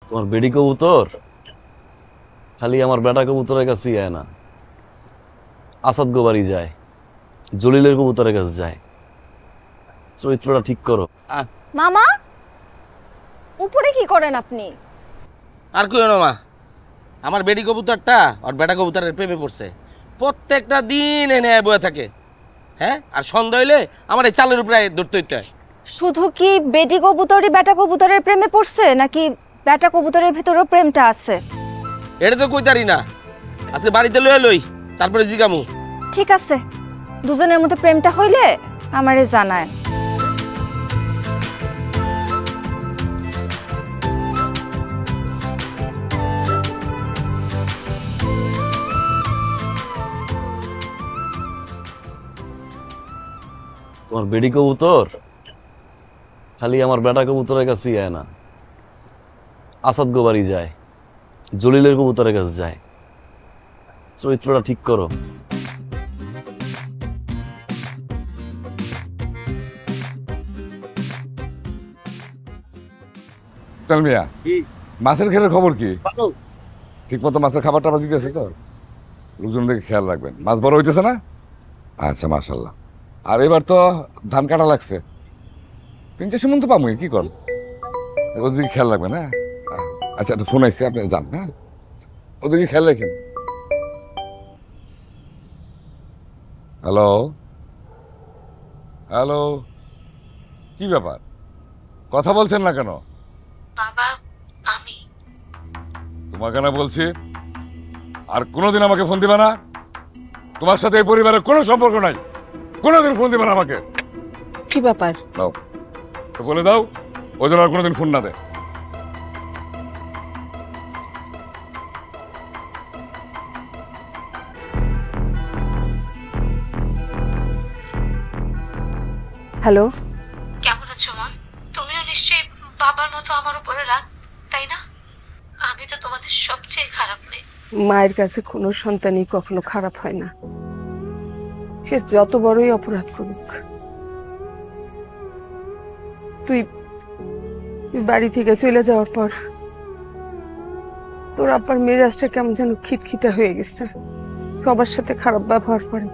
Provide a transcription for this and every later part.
তোমার বেডি কবুতর খালি আমার বেটা কবুতরের কাছেই আয় না, আসাদ গোবারি যায়, জলিলের কবুতরের কাছে যায়। চরিত্রটা ঠিক করো। মামা উপরে কি করেন আপনি? আর কইও না মা, আমার বেডি কবুতরটা আর বেটা কবুতরের প্রেমে পড়ছে। প্রত্যেকটা দিন এনে বয়ে থাকে। হ্যাঁ, আর সন্ধ্যা হইলে আমার এই চালের উপরে ধরতে হইতে হয়। শুধু কি বেটি কবুতরই বেটা কবুতরের প্রেমে পড়ছে, নাকি বেটা কবুতরের ভেতরেও প্রেমটা আছে? এটা তো কইতারি না, আজকে বাড়িতে লইয়া লই, তারপরে জিগামু। ঠিক আছে, দুজনের মধ্যে প্রেমটা হইলে আমারে জানায়। তোমার বেডি কবুতর খালি আমার বেটা কবুতরের কাছেই আয় না, আসাদ গোবারি যায়, জলিলের কবুতরের কাছে যায়। চরিত্রটা ঠিক করো। চল মিয়া, মাছের খেলের খবর কি? ঠিক মতো মাছের খাবার টাবার দিতেছে তো? লোকজন দেখে খেয়াল রাখবেন। মাছ বড় হইতেছে না? আচ্ছা, মাশাল্লাহ। আর এবার তো ধান কাটা লাগছে, 3-4 মন তো পামু, কি কর, ওদিকে খেয়াল রাখবেন। হ্যাঁ, আচ্ছা, একটা ফোন আসছে, আপনি যান। হ্যাঁ, ওদিকে খেয়াল রাখেন। হ্যালো হ্যালো, কি ব্যাপার, কথা বলছেন না কেন? বাবা, আমি তোমাকে না বলছি, আর কোনোদিন আমাকে ফোন দিবে না। তোমার সাথে এই পরিবারের কোনো সম্পর্ক নাই, কোনোদিন ফোন দিবে না আমাকে। কি ব্যাপার? দাও, তো বলে দাও, ওই জন্য আর কোনোদিন ফোন না দেয়। হ্যালো, কেমন আছো মা? তুমিও নিশ্চয়ই বাবার মতো আমার উপরে রাগ, তাই না? আমি তো তোমাদের সবচেয়ে খারাপ মেয়ে। মায়ের কাছে কোনো সন্তানই কখনো খারাপ হয় না, সে যত বড়ই অপরাধ করুক। তুই বাড়ি থেকে চলে যাওয়ার পর তোর আব্বার মেজাজটা কেমন যেন খিটখিটা হয়ে গেছে, সবার সাথে খারাপ ব্যবহার করে।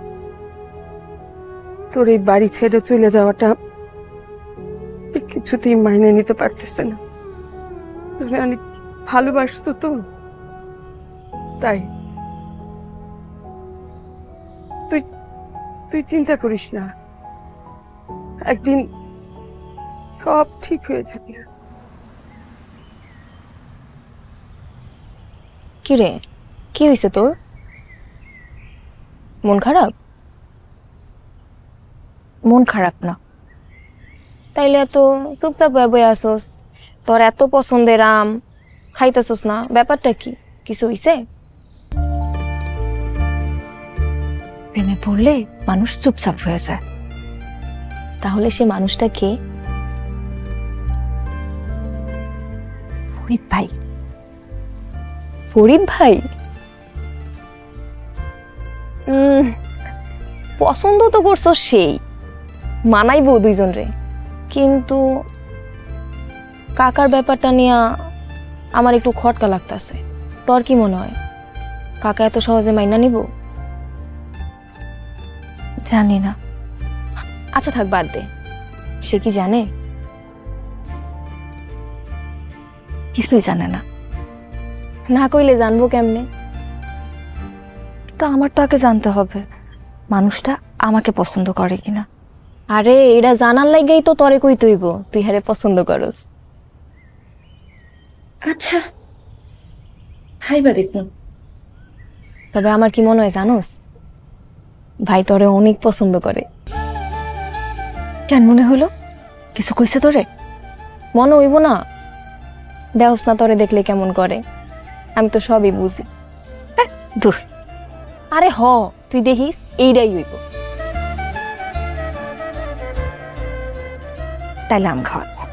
তোর এই বাড়ি ছেড়ে চলে যাওয়াটা কিছুতেই মাইনে নিতে পারতেছে না। তোরে অনেক ভালোবাসতো তো, তাই তুই তুই চিন্তা করিস না, একদিন সব ঠিক হয়ে যাবে। কি রে, কি হয়েছে তোর? মন খারাপ? মন খারাপ না, তাইলে এত চুপচাপ বয়ে আসোস? তোর এত পছন্দের আম খাইতেছোস না, ব্যাপারটা কি? কিছু হইছে? প্রেমে পড়লে মানুষ চুপচাপ হয়ে যায়, তাহলে সে মানুষটা কে? ফরিদ ভাই। ফরিদ ভাই পছন্দ তো করছো, সেই মানাইবো দুইজন রে, কিন্তু কাকার ব্যাপারটা নিয়ে আমার একটু খটকা লাগতেছে। তোর কি মনে হয়, কাকা এত সহজে মাইনা নিব? জানি না। আচ্ছা থাক, বাদ দে। সে কি জানে? কিছুই জানে না। না কইলে জানবো কেমনে? তো আমার তো আগে জানতে হবে মানুষটা আমাকে পছন্দ করে কিনা। আরে এটা জানার লাগেই তো তরে কই তৈব তুই হারে পছন্দ করস। আচ্ছা হাইবা দেখুন। তবে আমার কি মনে হয় জানোস, ভাই তরে অনেক পছন্দ করে। কেন মনে হলো? কিছু কইছে তোরে? মনে হইব না? দেওস না তরে দেখলে কেমন করে, আমি তো সবই বুঝি। দূর। আরে হ, তুই দেখিস এইটাই হইব। তাইলে আম খাওয়া যায়।